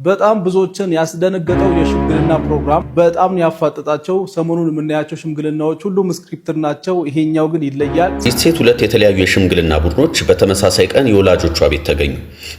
በጣም ብዙዎችን ያስደነገጠው የሽምግልና ፕሮግራም በጣም ያፋጠጣቸው ሰሞኑን የምናያቸው ሽምግልናዎች ሁሉም ስክሪፕትድ ናቸው። ይሄኛው ግን ይለያል። ሴት ሁለት የተለያዩ የሽምግልና ቡድኖች በተመሳሳይ ቀን የወላጆቿ ቤት ተገኙ።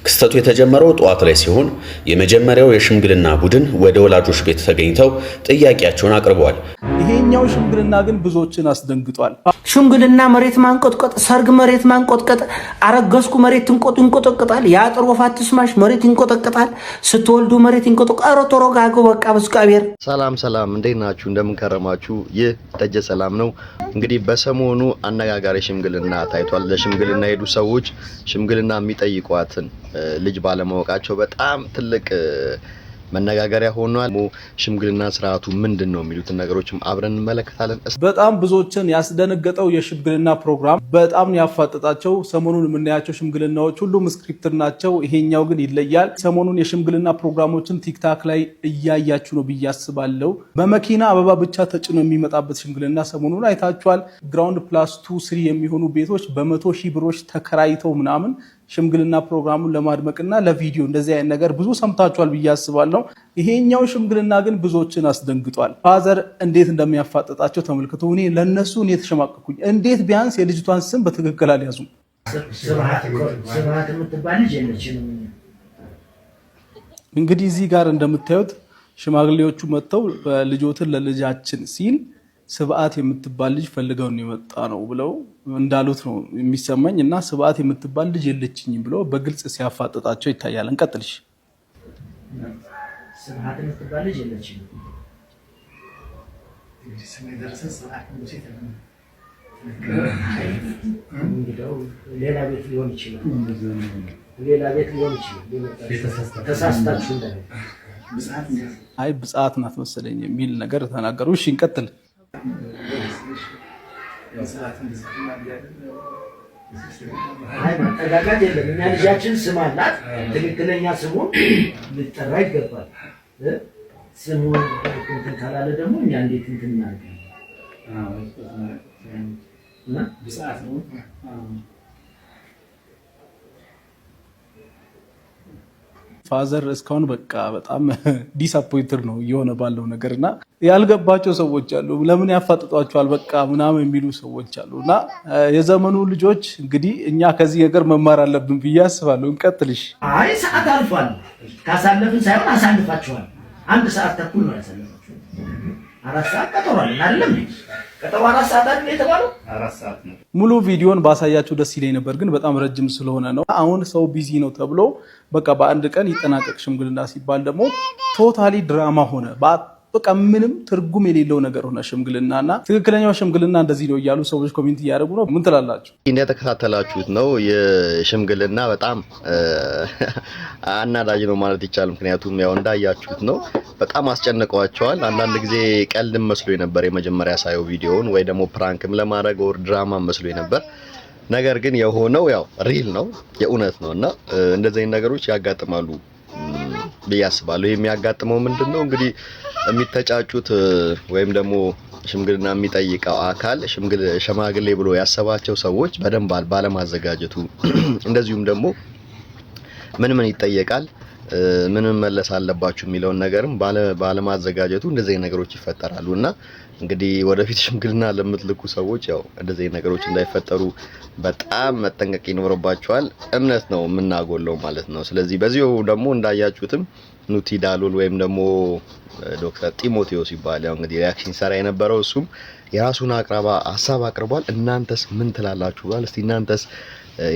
ክስተቱ የተጀመረው ጠዋት ላይ ሲሆን የመጀመሪያው የሽምግልና ቡድን ወደ ወላጆች ቤት ተገኝተው ጥያቄያቸውን አቅርበዋል። ይሄኛው ሽምግልና ግን ብዙዎችን አስደንግጧል። ሽምግልና መሬት ማንቆጥቀጥ፣ ሰርግ መሬት ማንቆጥቀጥ፣ አረገዝኩ መሬት ይንቆጠቀጣል፣ የአጥር ወፍ አትስማሽ መሬት ይንቆጠቀጣል፣ ስትወልዱ መሬት ይንቆጠቀጣል። ተሮጋጉ በቃ በስቃቢር። ሰላም እንደምን ናችሁ? እንደምን ከረማችሁ? ይህ ደጀ ሰላም ነው። እንግዲህ በሰሞኑ አነጋጋሪ ሽምግልና ታይቷል። ለሽምግልና ሄዱ ሰዎች ሽምግልና የሚጠይቋትን ልጅ ባለማወቃቸው በጣም ትልቅ መነጋገሪያ ሆኗል። ሽምግልና ስርዓቱ ምንድነው የሚሉትን ነገሮችም አብረን እንመለከታለን። በጣም ብዙዎችን ያስደነገጠው የሽምግልና ፕሮግራም በጣም ያፋጠጣቸው ሰሞኑን የምናያቸው ሽምግልናዎች ሁሉም ስክሪፕትድ ናቸው። ይሄኛው ግን ይለያል። ሰሞኑን የሽምግልና ፕሮግራሞችን ቲክታክ ላይ እያያችሁ ነው ብዬ አስባለሁ። በመኪና አበባ ብቻ ተጭኖ የሚመጣበት ሽምግልና ሰሞኑን አይታችኋል። ግራውንድ ፕላስ 2-3 የሚሆኑ ቤቶች በ100,000 ብሮች ተከራይተው ምናምን ሽምግልና ፕሮግራሙን ለማድመቅና ለቪዲዮ እንደዚህ አይነት ነገር ብዙ ሰምታችኋል ብዬ አስባለሁ። ይሄኛው ሽምግልና ግን ብዙዎችን አስደንግጧል። ፋዘር እንዴት እንደሚያፋጠጣቸው ተመልክቶ እኔ ለነሱ ተሸማቀኩኝ። እንዴት ቢያንስ የልጅቷን ስም በትክክል አልያዙም? እንግዲህ እዚህ ጋር እንደምታዩት ሽማግሌዎቹ መጥተው ልጆትን ለልጃችን ሲል ስብዓት የምትባል ልጅ ፈልገው የመጣ ነው ብለው እንዳሉት ነው የሚሰማኝ። እና ስብዓት የምትባል ልጅ የለችኝም ብለው በግልጽ ሲያፋጥጣቸው ይታያል። እንቀጥልሽ። ስብዓት የምትባል ልጅ የለችኝም ሌላ ቤት ሊሆን ይችላል። ተሳስታችሁ አይ ብጻት ናት መሰለኝ የሚል ነገር ተናገሩ። እሺ እንቀጥል። ተጋጋጅ የለም። እኛ ልጃችን ስም አላት። ትክክለኛ ስሙን ልጠራ ይገባል። ስሙን እንትን ካላለ ደግሞ እኛ እንዴት እንትን እናደርጋለን? ፋዘር እስካሁን በቃ በጣም ዲስአፖይንትድ ነው እየሆነ ባለው ነገርና ያልገባቸው ሰዎች አሉ። ለምን ያፋጥጧቸዋል በቃ ምናምን የሚሉ ሰዎች አሉና የዘመኑ ልጆች እንግዲህ እኛ ከዚህ ነገር መማር አለብን ብዬ አስባለሁ። እንቀጥልሽ። አይ ሰዓት አልፏል። ካሳለፍን ሳይሆን አሳልፋችኋል። 1 ሰዓት ተኩል ነው ያሳለፋችሁ። 4 ሰዓት ቀጠሯል አይደለም? ቀጠሮ 4 ሰዓት አይደል የተባለው? 4 ሰዓት ነው። ሙሉ ቪዲዮን ባሳያችሁ ደስ ይለኝ ነበር፣ ግን በጣም ረጅም ስለሆነ ነው። አሁን ሰው ቢዚ ነው ተብሎ በቃ በአንድ ቀን ይጠናቀቅ ሽምግልና ሲባል ደግሞ ቶታሊ ድራማ ሆነ። በቃ ምንም ትርጉም የሌለው ነገር ሆነ ሽምግልናና ትክክለኛው ሽምግልና እንደዚህ ነው እያሉ ሰዎች ኮሜንት እያደረጉ ነው። ምን ትላላችሁ? እንደተከታተላችሁት ነው የሽምግልና በጣም አናዳጅ ነው ማለት ይቻላል። ምክንያቱም ያው እንዳያችሁት ነው በጣም አስጨንቀዋቸዋል። አንዳንድ ጊዜ ቀልድም መስሎኝ ነበር የመጀመሪያ ሳየው ቪዲዮውን፣ ወይ ደግሞ ፕራንክም ለማድረግ ወር ድራማ መስሎኝ ነበር። ነገር ግን የሆነው ያው ሪል ነው የእውነት ነውና እንደዚህ ነገሮች ያጋጥማሉ ብዬ አስባለሁ። የሚያጋጥመው ምንድነው እንግዲህ የሚተጫጩት ወይም ደግሞ ሽምግልና የሚጠይቀው አካል ሽማግሌ ብሎ ያሰባቸው ሰዎች በደንብ ባለማዘጋጀቱ፣ እንደዚሁም ደግሞ ምን ይጠየቃል ምን መለስ አለባችሁ የሚለውን ነገርም ባለማዘጋጀቱ እንደዚህ ነገሮች ይፈጠራሉና እንግዲህ ወደፊት ሽምግልና ለምትልኩ ሰዎች ያው እንደዚህ ነገሮች እንዳይፈጠሩ በጣም መጠንቀቅ ይኖርባቸዋል። እምነት ነው የምናጎለው ማለት ነው። ስለዚህ በዚሁ ደግሞ እንዳያችሁትም ኑቲ ዳሎል ወይም ደግሞ ዶክተር ጢሞቴዎስ ይባላል ያው እንግዲህ ሪአክሽን ሰራ የነበረው እሱም የራሱን ሐሳብ አቅርቧል። እናንተስ ምን ትላላችሁ? እስቲ እናንተስ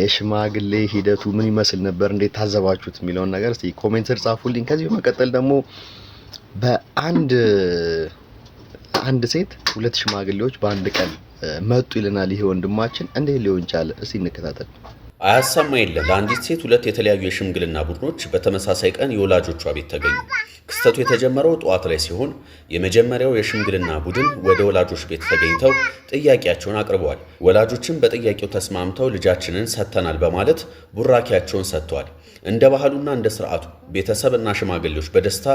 የሽማግሌ ሂደቱ ምን ይመስል ነበር? እንዴት ታዘባችሁት የሚለውን ነገር እስቲ ኮሜንት ስር ጻፉልኝ። ከዚህ በመቀጠል ደግሞ አንድ ሴት 2 ሽማግሌዎች በአንድ ቀን መጡ ይለናል። ይሄ ወንድማችን እንዴት ሊሆን ቻለ? እስቲ እንከታተል። አያሰማ የለ ለአንዲት ሴት 2 የተለያዩ የሽምግልና ቡድኖች በተመሳሳይ ቀን የወላጆቿ ቤት ተገኙ። ክስተቱ የተጀመረው ጠዋት ላይ ሲሆን የመጀመሪያው የሽምግልና ቡድን ወደ ወላጆች ቤት ተገኝተው ጥያቄያቸውን አቅርበዋል። ወላጆችም በጥያቄው ተስማምተው ልጃችንን ሰጥተናል በማለት ቡራኪያቸውን ሰጥተዋል። እንደ ባህሉና እንደ ስርዓቱ ቤተሰብና ሽማግሌዎች በደስታ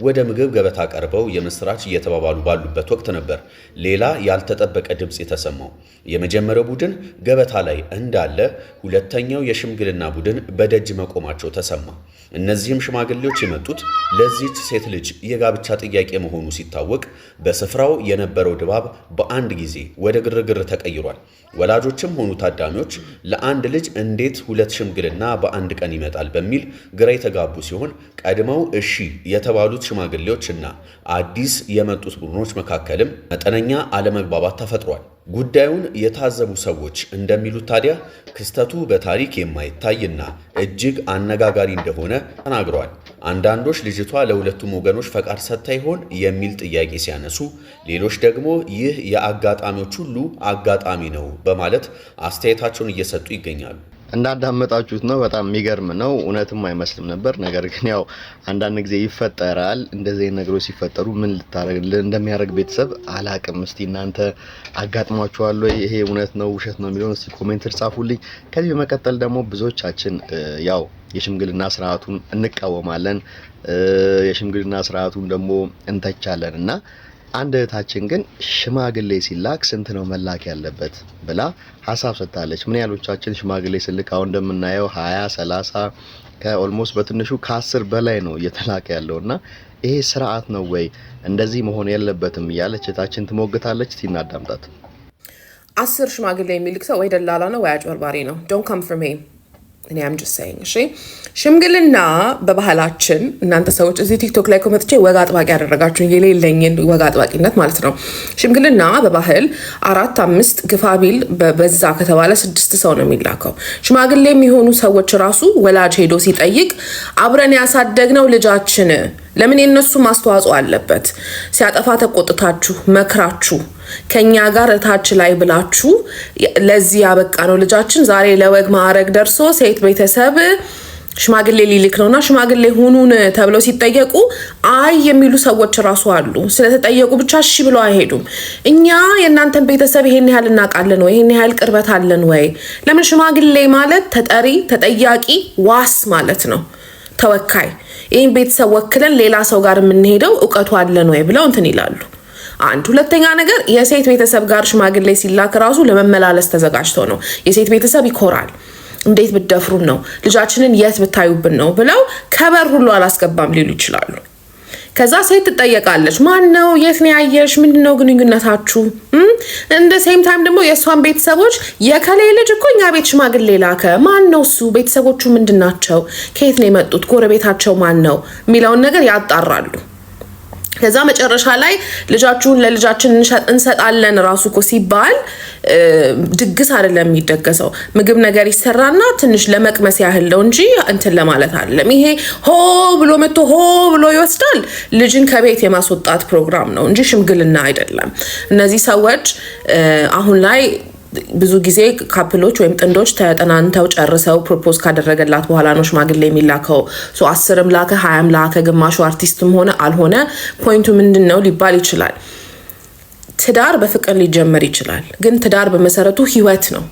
ወደ ምግብ ገበታ ቀርበው የምስራች እየተባባሉ ባሉበት ወቅት ነበር ሌላ ያልተጠበቀ ድምጽ የተሰማው። የመጀመሪያው ቡድን ገበታ ላይ እንዳለ ሁለተኛው የሽምግልና ቡድን በደጅ መቆማቸው ተሰማ። እነዚህም ሽማግሌዎች የመጡት ለዚህች ሴት ልጅ የጋብቻ ጥያቄ መሆኑ ሲታወቅ በስፍራው የነበረው ድባብ በአንድ ጊዜ ወደ ግርግር ተቀይሯል። ወላጆችም ሆኑ ታዳሚዎች ለአንድ ልጅ እንዴት ሁለት ሽምግልና በአንድ ቀን ይመጣል በሚል ግራ የተጋቡ ሲሆን ቀድመው እሺ የተባሉት ሽማግሌዎችና አዲስ የመጡት ቡድኖች መካከልም መጠነኛ አለመግባባት ተፈጥሯል። ጉዳዩን የታዘቡ ሰዎች እንደሚሉት ታዲያ ክስተቱ በታሪክ የማይታይና እጅግ አነጋጋሪ እንደሆነ ተናግረዋል። አንዳንዶች ልጅቷ ለሁለቱም ወገኖች ፈቃድ ሰጥታ ይሆን የሚል ጥያቄ ሲያነሱ፣ ሌሎች ደግሞ ይህ የአጋጣሚዎች ሁሉ አጋጣሚ ነው በማለት አስተያየታቸውን እየሰጡ ይገኛሉ። እንዳዳመጣችሁት ነው። በጣም የሚገርም ነው። እውነትም አይመስልም ነበር። ነገር ግን ያው አንዳንድ ጊዜ ይፈጠራል። እንደዚህ ነገሮች ሲፈጠሩ ምን ልታረግ እንደሚያደርግ ቤተሰብ አላቅም። እስቲ እናንተ አጋጥሟችኋል ወይ? ይሄ እውነት ነው ውሸት ነው የሚለውን እስቲ ኮሜንት ጻፉልኝ። ከዚህ በመቀጠል ደግሞ ብዙዎቻችን ያው የሽምግልና ስርዓቱን እንቃወማለን፣ የሽምግልና ስርዓቱን ደግሞ እንተቻለን እና አንድ እህታችን ግን ሽማግሌ ሲላክ ስንት ነው መላክ ያለበት ብላ ሐሳብ ሰጥታለች። ምን ያህሎቻችን ሽማግሌ ስልክ አሁን እንደምናየው 20 30 ከኦልሞስት በትንሹ ከ10 በላይ ነው እየተላከ ያለውና ይሄ ስርዓት ነው ወይ? እንደዚህ መሆን የለበትም እያለች እህታችን ትሞግታለች። እናዳምጣት። 10 ሽማግሌ የሚልክ ሰው ወይ ደላላ ነው ወይ አጭበርባሪ ነው። ዶንት ካም ፎር ሚ እኔ አም ጀስት ሴይንግ። እሺ ሽምግልና በባህላችን እናንተ ሰዎች እዚህ ቲክቶክ ላይ ኮመጥቼ ወግ አጥባቂ ያደረጋችሁን የሌለኝን ወግ አጥባቂነት ማለት ነው። ሽምግልና በባህል 4 5 ግፋቢል በዛ ከተባለ 6 ሰው ነው የሚላከው። ሽማግሌ የሚሆኑ ሰዎች ራሱ ወላጅ ሄዶ ሲጠይቅ አብረን ያሳደግነው ልጃችን ለምን የነሱ ማስተዋጽኦ አለበት? ሲያጠፋ ተቆጥታችሁ መክራችሁ ከኛ ጋር እታች ላይ ብላችሁ ለዚህ ያበቃ ነው ልጃችን ዛሬ ለወግ ማዕረግ ደርሶ ሴት ቤተሰብ ሽማግሌ ሊልክ ነውና ሽማግሌ ሁኑን ተብለው ሲጠየቁ አይ የሚሉ ሰዎች ራሱ አሉ። ስለተጠየቁ ብቻ እሺ ብለው አይሄዱም። እኛ የእናንተን ቤተሰብ ይሄን ያህል እናውቃለን ወይ? ይሄን ያህል ቅርበት አለን ወይ? ለምን ሽማግሌ ማለት ተጠሪ፣ ተጠያቂ፣ ዋስ ማለት ነው። ተወካይ። ይሄን ቤተሰብ ወክለን ሌላ ሰው ጋር የምንሄደው እውቀቱ አለን ወይ ብለው እንትን ይላሉ። አንድ ሁለተኛ ነገር የሴት ቤተሰብ ጋር ሽማግሌ ሲላክ ራሱ ለመመላለስ ተዘጋጅቶ ነው። የሴት ቤተሰብ ይኮራል። እንዴት ብትደፍሩን ነው ልጃችንን የት ብታዩብን ነው ብለው ከበር ሁሉ አላስገባም ሊሉ ይችላሉ። ከዛ ሴት ትጠየቃለች። ማን ነው? የት ነው ያየሽ? ምንድነው ግንኙነታችሁ? እንደ ሴም ታይም ደግሞ የሷን ቤተሰቦች የከሌ ልጅ እኮ እኛ ቤት ሽማግሌ ላከ። ማን ነው እሱ? ቤተሰቦቹ ምንድናቸው? ከየት ነው የመጡት? ጎረቤታቸው ማን ነው? የሚለውን ነገር ያጣራሉ። ከዛ መጨረሻ ላይ ልጃችሁን ለልጃችን እንሰጣለን ራሱ እኮ ሲባል ድግስ አይደለም የሚደገሰው። ምግብ ነገር ይሰራና ትንሽ ለመቅመስ ያህል ነው እንጂ እንትን ለማለት አይደለም። ይሄ ሆ ብሎ መጥቶ ሆ ብሎ ይወስዳል። ልጅን ከቤት የማስወጣት ፕሮግራም ነው እንጂ ሽምግልና አይደለም። እነዚህ ሰዎች አሁን ላይ ብዙ ጊዜ ካፕሎች ወይም ጥንዶች ተጠናንተው ጨርሰው ፕሮፖዝ ካደረገላት በኋላ ነው ሽማግሌ የሚላከው። 10ም ላከ 20ም ላከ ግማሹ አርቲስትም ሆነ አልሆነ ፖይንቱ ምንድነው ሊባል ይችላል። ትዳር በፍቅር ሊጀመር ይችላል፣ ግን ትዳር በመሰረቱ ህይወት ነው።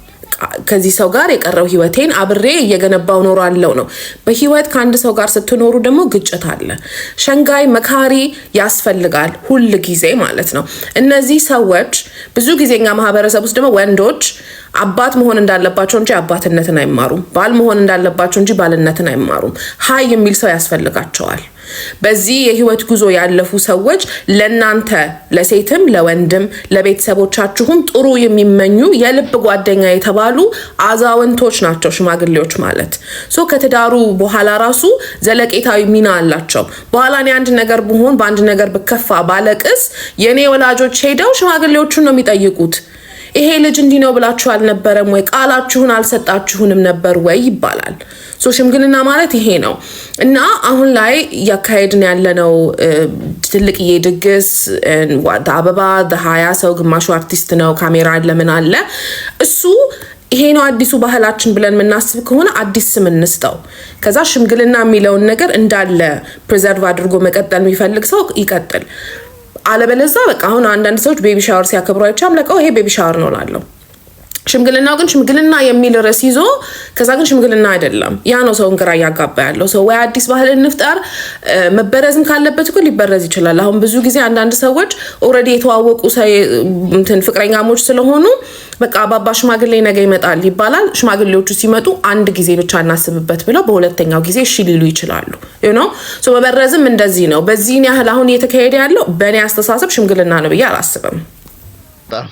ከዚህ ሰው ጋር የቀረው ህይወቴን አብሬ እየገነባው ኖራለው ነው። በህይወት ከአንድ ሰው ጋር ስትኖሩ ደግሞ ግጭት አለ። ሸንጋይ መካሪ ያስፈልጋል ሁል ጊዜ ማለት ነው። እነዚህ ሰዎች ብዙ ጊዜኛ ማህበረሰብ ውስጥ ደግሞ ወንዶች አባት መሆን እንዳለባቸው እንጂ አባትነትን አይማሩም። ባል መሆን እንዳለባቸው እንጂ ባልነትን አይማሩም። ሀይ የሚል ሰው ያስፈልጋቸዋል። በዚህ የህይወት ጉዞ ያለፉ ሰዎች ለናንተ ለሴትም ለወንድም ለቤተሰቦቻችሁም ጥሩ የሚመኙ የልብ ጓደኛ የተባሉ አዛውንቶች ናቸው ሽማግሌዎች ማለት። ከትዳሩ በኋላ ራሱ ዘለቄታዊ ሚና አላቸው። በኋላ እኔ አንድ ነገር ብሆን በአንድ ነገር ብከፋ ባለቅስ የኔ ወላጆች ሄደው ሽማግሌዎቹን ነው የሚጠይቁት። ይሄ ልጅ እንዲህ ነው ብላችሁ አልነበረም ወይ? ቃላችሁን አልሰጣችሁንም ነበር ወይ ይባላል። ሽምግልና ማለት ይሄ ነው እና አሁን ላይ ያካሄድን ያለነው ትልቅዬ ድግስ አበባ 20 ሰው ግማሹ አርቲስት ነው። ካሜራ ለምን አለ እሱ ይሄ ነው አዲሱ ባህላችን ብለን የምናስብ ከሆነ አዲስ ስም እንስጠው። ከዛ ሽምግልና የሚለውን ነገር እንዳለ ፕሪዘርቭ አድርጎ መቀጠል የሚፈልግ ሰው ይቀጥል። አለበለዛ በቃ አሁን አንዳንድ ሰዎች ቤቢ ሻወር ሲያከብሩ አይቻም ለቀው ይሄ ቤቢ ሻወር ነው ላለው። ሽምግልናው ግን ሽምግልና የሚል ርዕስ ይዞ ከዛ ግን ሽምግልና አይደለም። ያ ነው ሰውን ግራ እያጋባ ያለው። ሰው ወይ አዲስ ባህል እንፍጠር፣ መበረዝም ካለበት እኮ ሊበረዝ ይችላል። አሁን ብዙ ጊዜ አንዳንድ ሰዎች ኦልሬዲ የተዋወቁ ፍቅረኛሞች ስለሆኑ በቃ አባባ ሽማግሌ ነገ ይመጣል ይባላል። ሽማግሌዎቹ ሲመጡ አንድ ጊዜ ብቻ እናስብበት ብለው በሁለተኛው ጊዜ እሺ ሊሉ ይችላሉ። መበረዝም እንደዚህ ነው። በዚህን ያህል አሁን እየተካሄደ ያለው በእኔ አስተሳሰብ ሽምግልና ነው ብዬ አላስብም። በጣም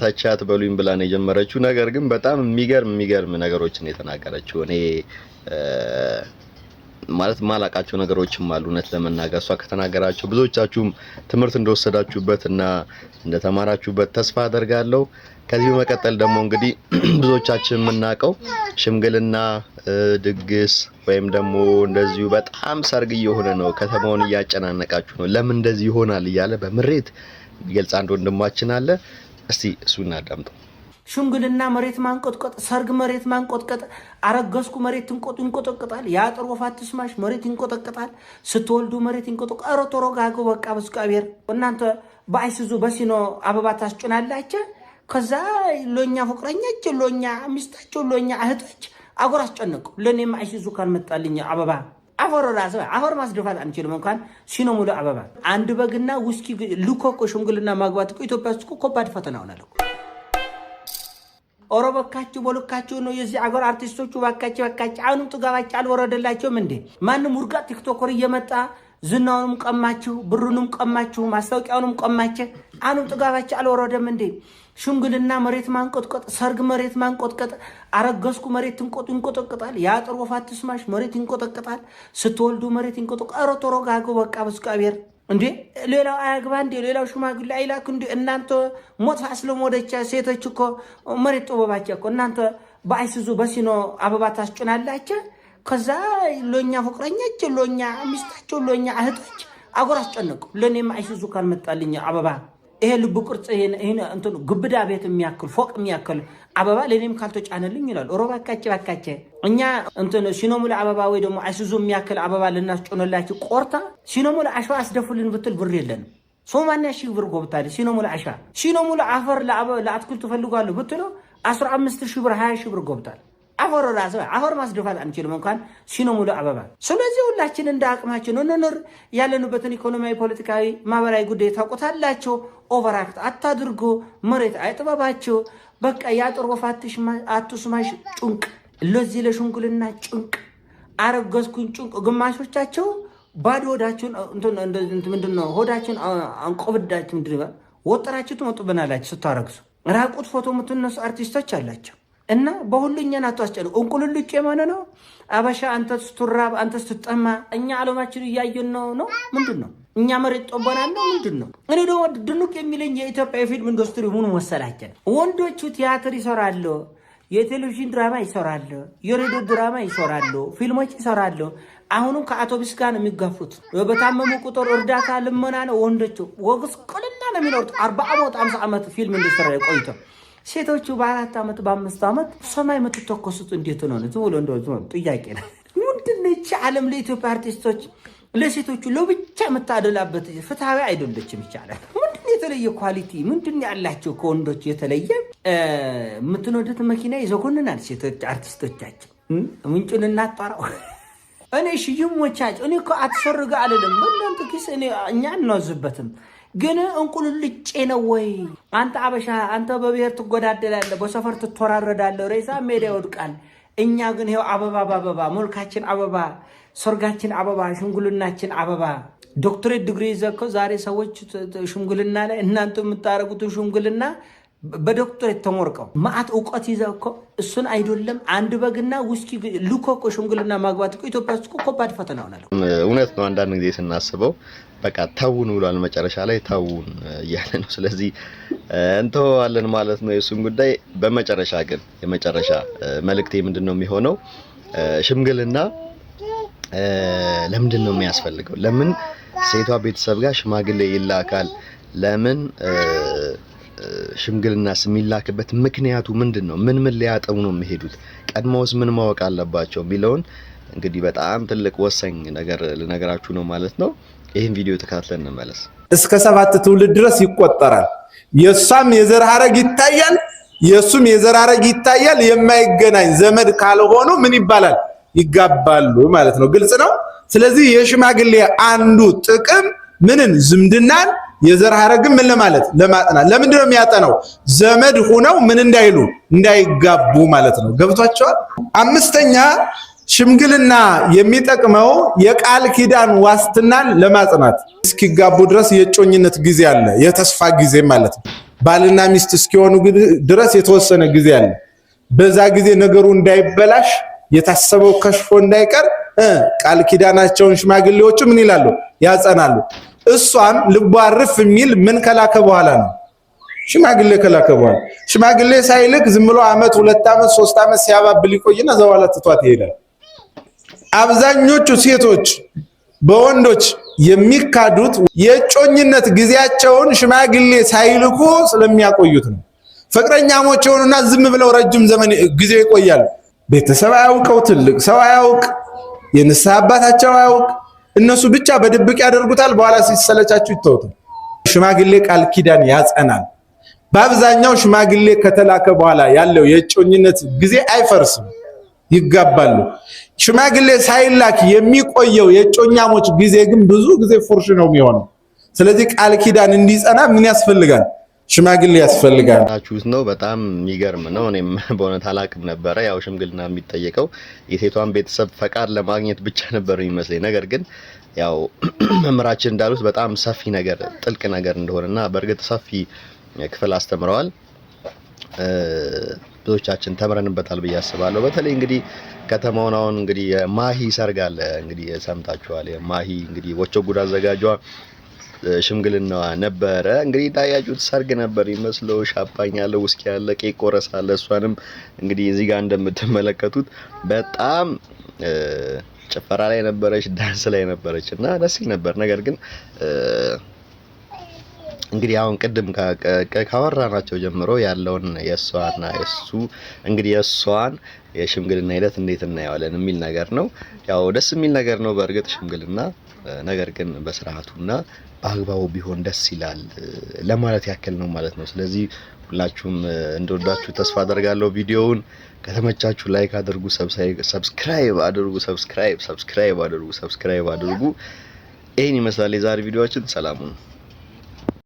ታቻት በሉኝ ብላ ነው የጀመረችው። ነገር ግን በጣም የሚገርም ነገሮችን የተናገረችው እኔ ማለት ማላቃቸው ነገሮችም አሉ። እውነት ለመናገር እሷ ከተናገራቸው ብዙዎቻችሁም ትምህርት እንደወሰዳችሁበትና እንደተማራችሁበት ተስፋ አደርጋለሁ። ከዚህ በመቀጠል ደግሞ እንግዲህ ብዙዎቻችን የምናውቀው ሽምግልና ድግስ ወይም ደግሞ እንደዚሁ በጣም ሰርግ እየሆነ ነው፣ ከተማውን እያጨናነቃችሁ ነው፣ ለምን እንደዚህ ይሆናል እያለ በምሬት ይገልጻ አንድ ወንድማችን አለ። እስቲ እሱን እናዳምጠው። ሽምግልና መሬት ማንቆጥቆጥ፣ ሰርግ መሬት ማንቆጥቆጥ፣ አረገዝኩ መሬት ይንቆጠቆጣል፣ የአጥር ወፋት ስማሽ መሬት ይንቆጠቆጣል፣ ስትወልዱ መሬት ይንቆጠቆጣል። ኧረ ተረጋጉ በቃ በስቃቤር እናንተ በአይሱዙ በሲኖ አበባ ታስጭናላችሁ። ከዛ ሎኛ ፍቅረኞች፣ ሎኛ ሚስታቸው፣ ሎኛ እህቶች አጎር አስጨነቁ። ለኔም አይሱዙ ካልመጣልኝ አበባ አፈር ማስደፋት አንችልም። እንኳን ሲኖ ሙሉ አበባ አንድ በግና ውስኪ ልኮኮ ሽምግልና ማግባት እኮ ኢትዮጵያ ውስጥ ከባድ ፈተና ሆናል። ኦሮ በካችሁ ቦልካችሁ ነው የዚህ አገር አርቲስቶቹ ባካችሁ አሁንም ጥጋባችሁ አልወረደላቸውም እንዴ? ማንም ሙርጋ ቲክቶከር እየመጣ ዝናውንም ቀማችሁ፣ ብሩንም ቀማችሁ፣ ማስታወቂያውንም ቀማችሁ። አሁንም ጥጋባችሁ አልወረደም እንዴ? ሽምግልና መሬት ማንቆጥቆጥ፣ ሰርግ መሬት ማንቆጥቆጥ፣ አረገዝኩ መሬት ይንቆጠቆጣል፣ የአጥር ወፋት ስማሽ መሬት ይንቆጠቆጣል፣ ስትወልዱ መሬት ይንቆጠቆጣል። ኧረ ተረጋጉ በቃ በስቃቤር እንዴ! ሌላው አያግባ እንዴ? ሌላው ሽማግሌ አይላክ እንዴ? እናንተ ሞት አስለሞደቻ ሴቶች እኮ መሬት ጠበባቸው እኮ እናንተ በአይሱዙ በሲኖ አበባ ታስጭናላችሁ። ከዛ ሎኛ ፍቅረኞች፣ ሎኛ ሚስታቸው፣ ሎኛ እህቶች አጎር አስጨነቁ። ለኔም አይሱዙ ካልመጣልኝ አበባ ይሄ ልብ ቅርጽ ይሄን እንትን ግብዳ ቤት የሚያክል ፎቅ የሚያክል አበባ ለኔም ካልተጫነልኝ ይላል። ባካቸ እኛ እንትን ሲኖሙላ አበባ ወይ ደግሞ አይሱዙ የሚያክል አበባ ልናስጮነላችሁ ቆርታ ሲኖሙላ አሸዋ አስደፉልን ብትል ብር የለንም። 80 ሺህ ብር ጎብታል። ሲኖሙላ አሸዋ ሲኖሙላ አፈር ለአትክልት ፈልጓለሁ ብትሉ 15 ሺህ ብር 20 ሺህ ብር ጎብታል። አፈር ማስደፋት አንችልም እንኳን ሲኖሙላ አበባ። ስለዚህ ሁላችን እንደ አቅማችን እንኖር። ያለንበትን ኢኮኖሚያዊ፣ ፖለቲካዊ፣ ማህበራዊ ጉዳይ ታውቁታላችሁ። ኦቨራክት አታድርጉ። መሬት አይጥበባችሁ። በቃ የአጥር ወፋትሽ አትስማሽ ጭንቅ፣ ለዚህ ለሽምግልና ጭንቅ፣ አረገዝኩኝ ጭንቅ። ግማሾቻቸው ባዶ ሆዳችሁን ምንድነው ሆዳችሁን አንቆብዳችሁ ወጥራችሁ ትመጡብናላችሁ። ስታረግዙ ራቁት ፎቶ የምትነሱ አርቲስቶች አላቸው። እና በሁሉኛን አትዋስጨሉ። እንቁልልጭ የማነ ነው አበሻ። አንተ ስትራብ፣ አንተ ስትጠማ እኛ ዓለማችን እያየን ነው። ምንድን ነው እኛ መሬት ጦበናል ነው ምንድን ነው? እኔ ደግሞ ድንቅ የሚለኝ የኢትዮጵያ የፊልም ኢንዱስትሪ ምን መሰላችን? ወንዶቹ ቲያትር ይሰራሉ፣ የቴሌቪዥን ድራማ ይሰራሉ፣ የሬዲዮ ድራማ ይሰራሉ፣ ፊልሞች ይሰራሉ። አሁንም ከአውቶቡስ ጋር ነው የሚጋፉት። በታመሙ ቁጥር እርዳታ ልመና ነው። ወንዶቹ ወግስ ቆልና ነው የሚኖሩት። 40 ዓመት 50 ዓመት ፊልም ኢንዱስትሪ ላይ ቆይተው ሴቶቹ በ4 ዓመት በ5 ዓመት ሰማይ የምትተኮሱት እንዴት ነው? ዝም ብሎ ጥያቄ ነው። ምንድን ነው ይህች ዓለም ለኢትዮጵያ አርቲስቶች ለሴቶቹ ለብቻ የምታደላበት ፍትሃዊ አይደለችም። ይቻላል። ምንድን የተለየ ኳሊቲ ምንድን ያላቸው ከወንዶች የተለየ? የምትነዱት መኪና ይዘጎንናል ሴቶች አርቲስቶቻችን። ምንጩን እናጣራው። እኔ ሽይሞቻቸው እኔ እኮ አትሰርጋ አልልም። በእናንተ ኪስ እኛ እንወዝበትም። ግን እንቁልልጬ ነው ወይ? አንተ አበሻ፣ አንተ በብሔር ትጎዳደላለህ፣ በሰፈር ትተራረዳለህ፣ ሬሳ ሜዳ ይወድቃል። እኛ ግን ይኸው አበባ በአበባ ሞልካችን አበባ፣ ሰርጋችን አበባ፣ ሽምግልናችን አበባ። ዶክትሬት ዲግሪ ይዘህ እኮ ዛሬ ሰዎች ሽምግልና ላይ እናንተ የምታደርጉትን ሽምግልና በዶክትሬት ተሞርቀው ማአት እውቀት ይዘህ እኮ እሱን አይደለም አንድ በግና ውስኪ ልኮ እኮ ሽምግልና ማግባት እኮ ኢትዮጵያ ውስጥ እኮ ከባድ ፈተና ሆናል። እውነት ነው። አንዳንድ ጊዜ ስናስበው በቃ ተውን ብሏል። መጨረሻ ላይ ተውን እያለ ነው። ስለዚህ እንተዋለን ማለት ነው የሱን ጉዳይ። በመጨረሻ ግን የመጨረሻ መልእክቴ ምንድነው የሚሆነው? ሽምግልና ለምንድን ነው የሚያስፈልገው? ለምን ሴቷ ቤተሰብ ጋር ሽማግሌ ይላካል? ለምን ሽምግልና የሚላክበት ምክንያቱ ምንድነው? ምን ሊያጠሙ ነው የሚሄዱት? ቀድሞውስ ምን ማወቅ አለባቸው የሚለውን እንግዲህ በጣም ትልቅ ወሳኝ ነገር ልነግራችሁ ነው ማለት ነው። ይሄን ቪዲዮ ተከታትለን እንመለስ። እስከ 7 ትውልድ ድረስ ይቆጠራል። የሷም የዘር ሐረግ ይታያል፣ የሱም የዘር ሐረግ ይታያል። የማይገናኝ ዘመድ ካልሆኑ ምን ይባላል? ይጋባሉ ማለት ነው። ግልጽ ነው። ስለዚህ የሽማግሌ አንዱ ጥቅም ምንን? ዝምድናን፣ የዘር ሐረግን ምን ለማለት? ለማጥናት። ለምንድን ነው የሚያጠናው? ዘመድ ሆነው ምን እንዳይሉ? እንዳይጋቡ ማለት ነው። ገብቷቸዋል? 5ኛ ሽምግልና የሚጠቅመው የቃል ኪዳን ዋስትናን ለማጽናት። እስኪጋቡ ድረስ የጮኝነት ጊዜ አለ፣ የተስፋ ጊዜ ማለት ነው። ባልና ሚስት እስኪሆኑ ድረስ የተወሰነ ጊዜ አለ። በዛ ጊዜ ነገሩ እንዳይበላሽ፣ የታሰበው ከሽፎ እንዳይቀር ቃል ኪዳናቸውን ሽማግሌዎቹ ምን ይላሉ? ያጸናሉ። እሷም ልቧ ርፍ የሚል ምን ከላከ በኋላ ነው? ሽማግሌ ከላከ በኋላ። ሽማግሌ ሳይልክ ዝም ብሎ ዓመት 2 ዓመት 3 ዓመት ሲያባብል ይቆይና ዘዋላ ትቷት ይሄዳል። አብዛኞቹ ሴቶች በወንዶች የሚካዱት የጮኝነት ጊዜያቸውን ሽማግሌ ሳይልኩ ስለሚያቆዩት ነው። ፍቅረኛሞች የሆኑና ዝም ብለው ረጅም ዘመን ጊዜ ይቆያሉ። ቤተሰብ አያውቀው፣ ትልቅ ሰው አያውቅ፣ የንስሐ አባታቸው አያውቅ። እነሱ ብቻ በድብቅ ያደርጉታል። በኋላ ሲሰለቻቸው ይተውታል። ሽማግሌ ቃል ኪዳን ያጸናል። በአብዛኛው ሽማግሌ ከተላከ በኋላ ያለው የጮኝነት ጊዜ አይፈርስም፣ ይጋባሉ። ሽማግሌ ሳይላክ የሚቆየው የጮኛሞች ጊዜ ግን ብዙ ጊዜ ፉርሽ ነው የሚሆነው። ስለዚህ ቃል ኪዳን እንዲጸና ምን ያስፈልጋል? ሽማግሌ ያስፈልጋል። ነው። በጣም የሚገርም ነው። እኔም በእውነት አላቅም ነበረ። ያው ሽምግልና የሚጠየቀው የሴቷን ቤተሰብ ፈቃድ ለማግኘት ብቻ ነበር የሚመስለኝ። ነገር ግን ያው መምህራችን እንዳሉት በጣም ሰፊ ነገር፣ ጥልቅ ነገር እንደሆነና በእርግጥ ሰፊ ክፍል አስተምረዋል። ብዙዎቻችን ተምረንበታል ብዬ አስባለሁ። በተለይ እንግዲህ ከተማውን አሁን እንግዲህ የማሂ ሰርግ አለ። እንግዲህ ሰምታችኋል። የማሂ እንግዲህ ወቾ ጉድ አዘጋጇ ሽምግልናዋ ነበረ። እንግዲህ ታያችሁት ሰርግ ነበር ይመስለው። ሻምፓኝ አለ፣ ውስኪ አለ፣ ኬክ ቆረስ አለ። እሷንም እንግዲህ እዚህ ጋር እንደምትመለከቱት በጣም ጭፈራ ላይ ነበረች፣ ዳንስ ላይ ነበረች እና ደስ ይል ነበር። ነገር ግን እንግዲህ አሁን ቅድም ካወራናቸው ጀምሮ ያለውን የሷና የሱ እንግዲህ የሷን የሽምግልና ሂደት እንዴት እናየዋለን የሚል ነገር ነው። ያው ደስ የሚል ነገር ነው በእርግጥ ሽምግልና፣ ነገር ግን በስርዓቱና በአግባቡ ቢሆን ደስ ይላል ለማለት ያክል ነው ማለት ነው። ስለዚህ ሁላችሁም እንደወዳችሁ ተስፋ አደርጋለሁ። ቪዲዮውን ከተመቻችሁ ላይክ አድርጉ፣ ሰብስክራይብ አድርጉ። ይሄን ይመስላል የዛሬ ቪዲዮአችን። ሰላም ሁኑ።